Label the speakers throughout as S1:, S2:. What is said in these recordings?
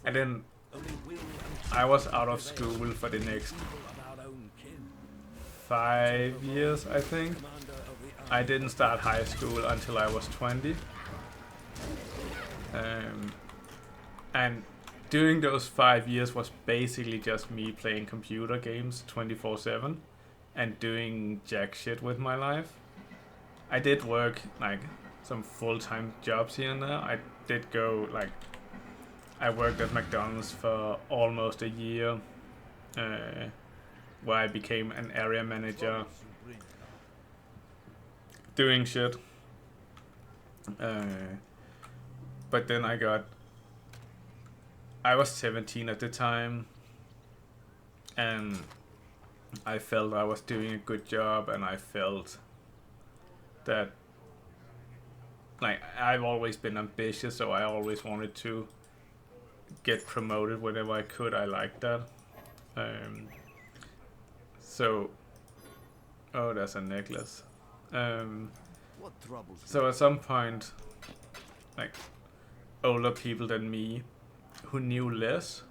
S1: And then I was out of school for the next 5 years, I think. I didn't start high school until I was 20. And during those 5 years was basically just me playing computer games 24/7 and doing jack shit with my life. I did work like some full-time jobs here and there. I did go like I worked at McDonald's for almost a year, where I became an area manager, doing shit. But then I was 17 at the time, and I felt I was doing a good job, and I felt that like I've always been ambitious, so I always wanted to get promoted whenever I could. I liked that. So, oh, there's a necklace. So at some point, like older people than me who knew less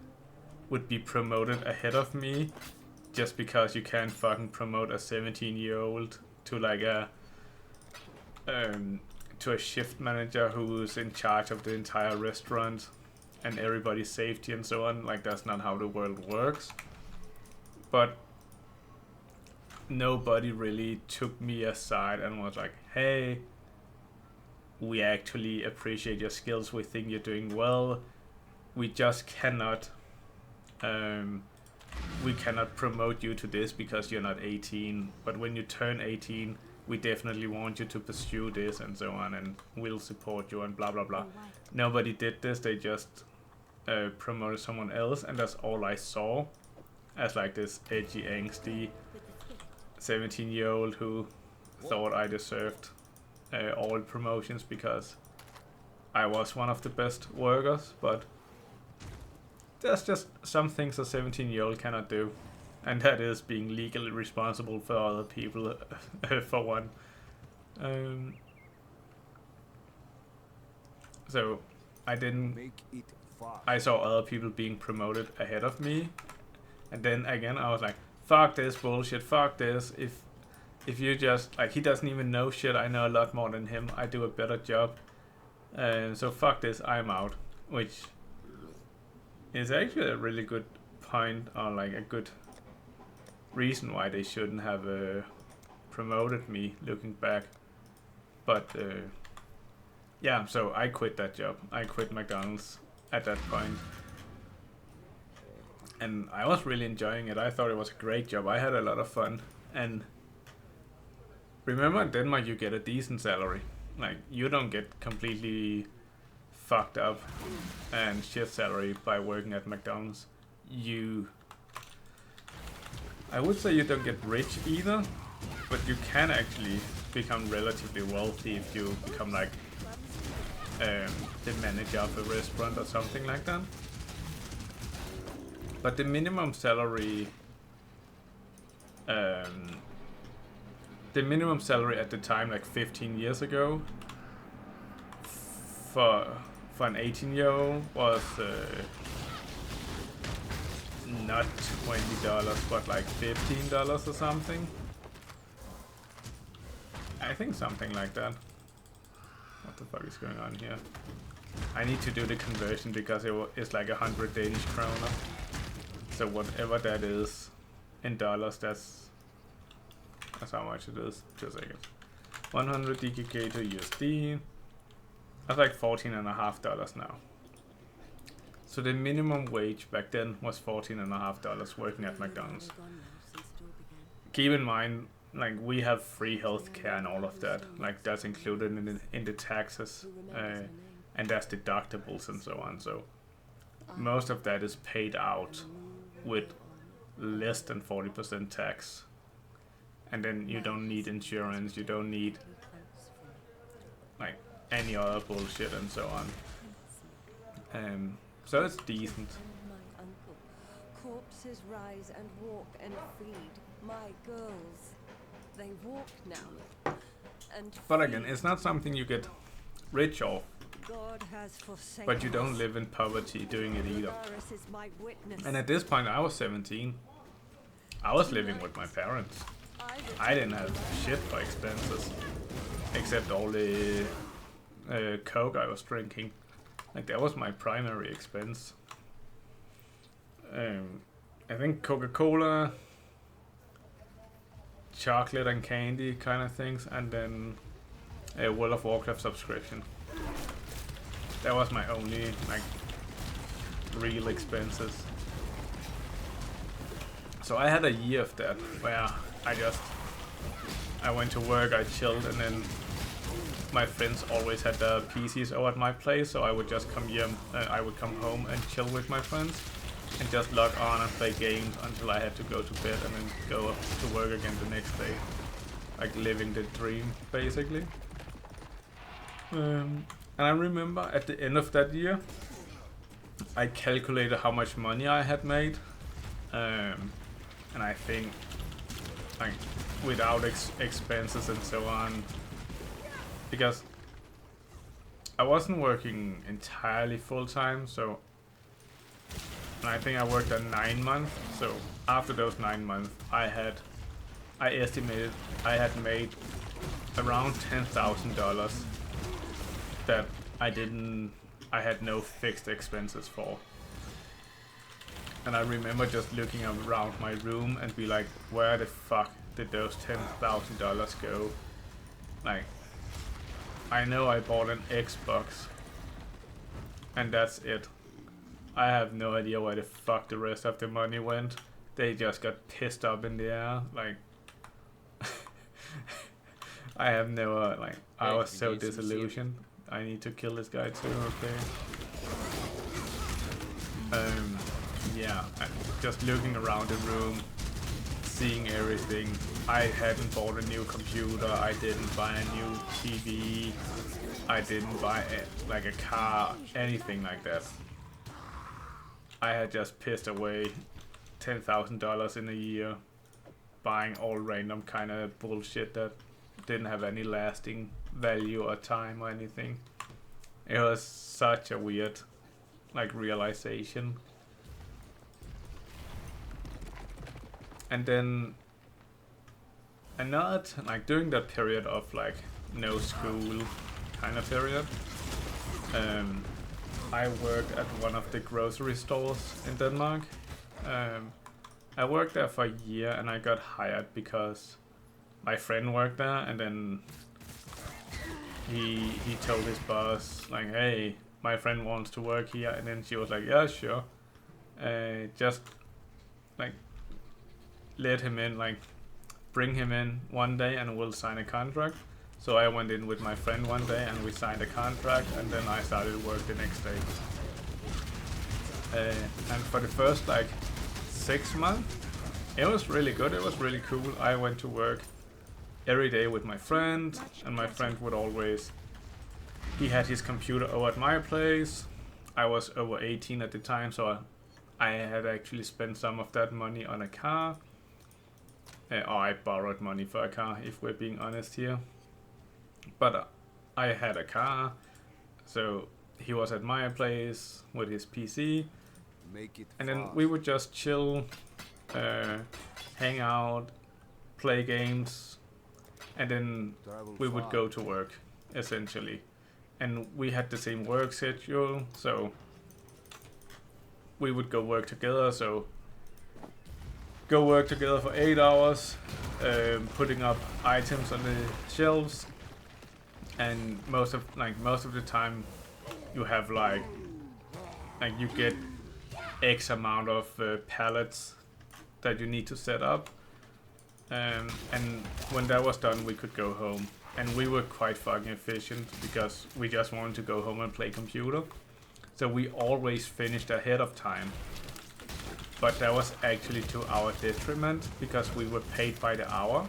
S1: would be promoted ahead of me just because you can't fucking promote a 17-year-old to like to a shift manager who's in charge of the entire restaurant and everybody's safety and so on. Like, that's not how the world works. But nobody really took me aside and was like, hey, we actually appreciate your skills, we think you're doing well, we just cannot promote you to this because you're not 18, but when you turn 18 we definitely want you to pursue this and so on, and we'll support you and blah blah blah. Nobody did this. They just promoted someone else, and that's all I saw as like this edgy, angsty 17-year-old who thought I deserved all promotions because I was one of the best workers. But there's just some things a 17-year-old cannot do, and that is being legally responsible for other people, for one. So I saw other people being promoted ahead of me, and then again I was like, fuck this bullshit, fuck this. If you just, like, he doesn't even know shit, I know a lot more than him, I do a better job. So fuck this, I'm out. Which is actually a really good point, or like a good reason why they shouldn't have promoted me looking back. But yeah, so I quit that job. I quit McDonald's at that point. And I was really enjoying it. I thought it was a great job. I had a lot of fun. And remember, in Denmark you get a decent salary. Like, you don't get completely fucked up and shit salary by working at McDonald's. I would say you don't get rich either, but you can actually become relatively wealthy if you become like the manager of a restaurant or something like that. But the minimum salary at the time, like 15 years ago, for an 18-year-old was not $20, but like $15 or something. I think something like that. What the fuck is going on here? I need to do the conversion because it's like 100 Danish kroner. So whatever that is in dollars, that's how much it is. Just a second. 100 DKK to USD. That's like $14.50 now. So the minimum wage back then was $14.50 working at McDonald's. Keep in mind, like, we have free healthcare and all of that. Like, that's included in the taxes, and that's deductibles and so on. So most of that is paid out with less than 40% tax. And then you don't need insurance, you don't need like any other bullshit and so on. So it's decent.
S2: Corpses rise and walk and feed my girls. They walk now. And
S1: but again, it's not something you get rich off.
S2: God has forsaken
S1: But you don't
S2: us.
S1: live in poverty doing it either.
S2: Varus is my witness.
S1: And at this point, I was 17. I was living with my parents. I didn't have shit for expenses, except all the coke I was drinking. Like, that was my primary expense. I think Coca-Cola, chocolate and candy kind of things, and then a World of Warcraft subscription. That was my only, like, real expenses. So I had a year of that where I went to work, I chilled, and then my friends always had their PCs over at my place, so I would just come here, I would come home and chill with my friends and just log on and play games until I had to go to bed and then go up to work again the next day. Like living the dream, basically. And I remember at the end of that year, I calculated how much money I had made. And I think, like, without expenses and so on, because I wasn't working entirely full time, so I think I worked at 9 months. So after those 9 months, I estimated I had made around $10,000 that I had no fixed expenses for. And I remember just looking around my room and be like, where the fuck did those $10,000 go? Like, I know I bought an Xbox, and that's it. I have no idea where the fuck the rest of the money went. They just got pissed up in the air. Like, I have no, like, I was so disillusioned. I need to kill this guy too, okay. Yeah, just looking around the room, seeing everything. I hadn't bought a new computer, I didn't buy a new TV, I didn't buy like a car, anything like that. I had just pissed away $10,000 in a year, buying all random kind of bullshit that didn't have any lasting value or time or anything. It was such a weird, like, realization. And then another, like, during that period of, like, no school kind of period, I worked at one of the grocery stores in Denmark. I worked there for a year and I got hired because my friend worked there, and then he told his boss, like, hey, my friend wants to work here, and then she was like, yeah, sure. Just, like, let him in, like, bring him in one day and we'll sign a contract. So I went in with my friend one day and we signed a contract, and then I started work the next day. And for the first, like, 6 months, it was really good, it was really cool. I went to work every day with my friend, and my friend would always, he had his computer over at my place. I was over 18 at the time, so I had actually spent some of that money on a car. Or I borrowed money for a car, if we're being honest here. But I had a car, so he was at my place with his PC. And then we would just chill, hang out, play games, and then we would go to work, essentially. And we had the same work schedule, so we would go work together. So go work together for 8 hours, putting up items on the shelves, and most of the time you have like you get X amount of pallets that you need to set up, and when that was done we could go home. And we were quite fucking efficient because we just wanted to go home and play computer, so we always finished ahead of time. But that was actually to our detriment because we were paid by the hour.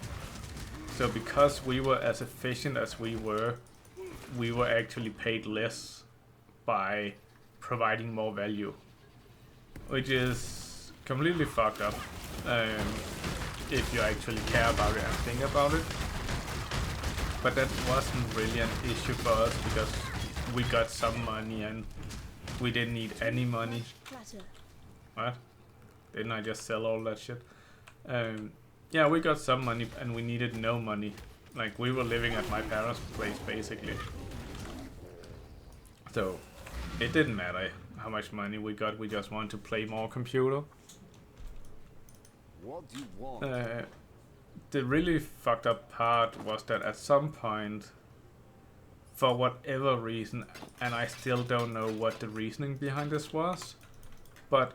S1: So because we were as efficient as we were actually paid less by providing more value, which is completely fucked up if you actually care about it and think about it. But that wasn't really an issue for us because we got some money and we didn't need any money.
S2: Platter.
S1: What? Didn't I just sell all that shit? Yeah, we got some money and we needed no money. Like, we were living at my parents' place, basically. So, it didn't matter how much money we got, we just wanted to play more computer.
S3: What do you want?
S1: The really fucked up part was that at some point, for whatever reason, and I still don't know what the reasoning behind this was, but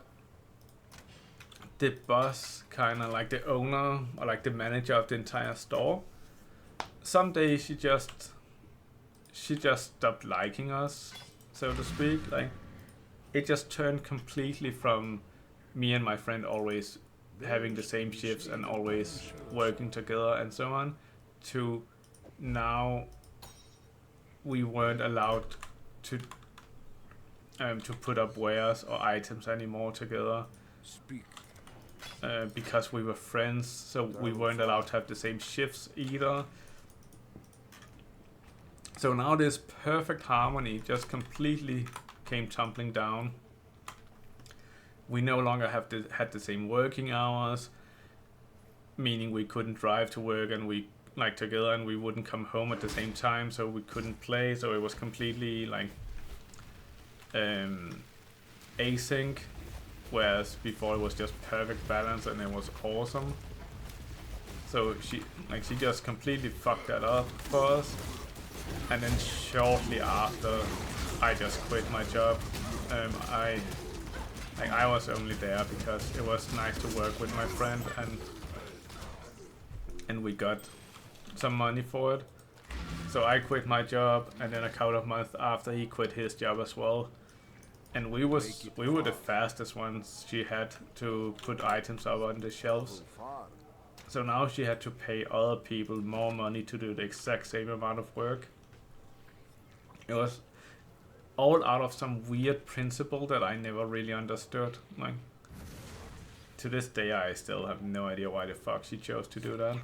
S1: the boss, kind of like the owner or like the manager of the entire store, someday she just stopped liking us, so to speak. Like, it just turned completely from me and my friend always having the same shifts and always working together and so on, to now we weren't allowed to put up wares or items anymore together.
S3: Speak.
S1: Because we were friends, so we weren't allowed to have the same shifts either. So now this perfect harmony just completely came tumbling down. We no longer had the same working hours, meaning we couldn't drive to work and we like together, and we wouldn't come home at the same time, so we couldn't play. So it was completely like async, whereas before it was just perfect balance and it was awesome. So she just completely fucked that up for us. And then shortly after, I just quit my job. I was only there because it was nice to work with my friend, and we got some money for it. So I quit my job, and then a couple of months after, he quit his job as well. And we were the fastest ones she had to put items up on the shelves. So now she had to pay other people more money to do the exact same amount of work. It was all out of some weird principle that I never really understood. Like, to this day, I still have no idea why the fuck she chose to do that.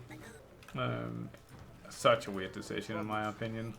S1: Such a weird decision, in my opinion.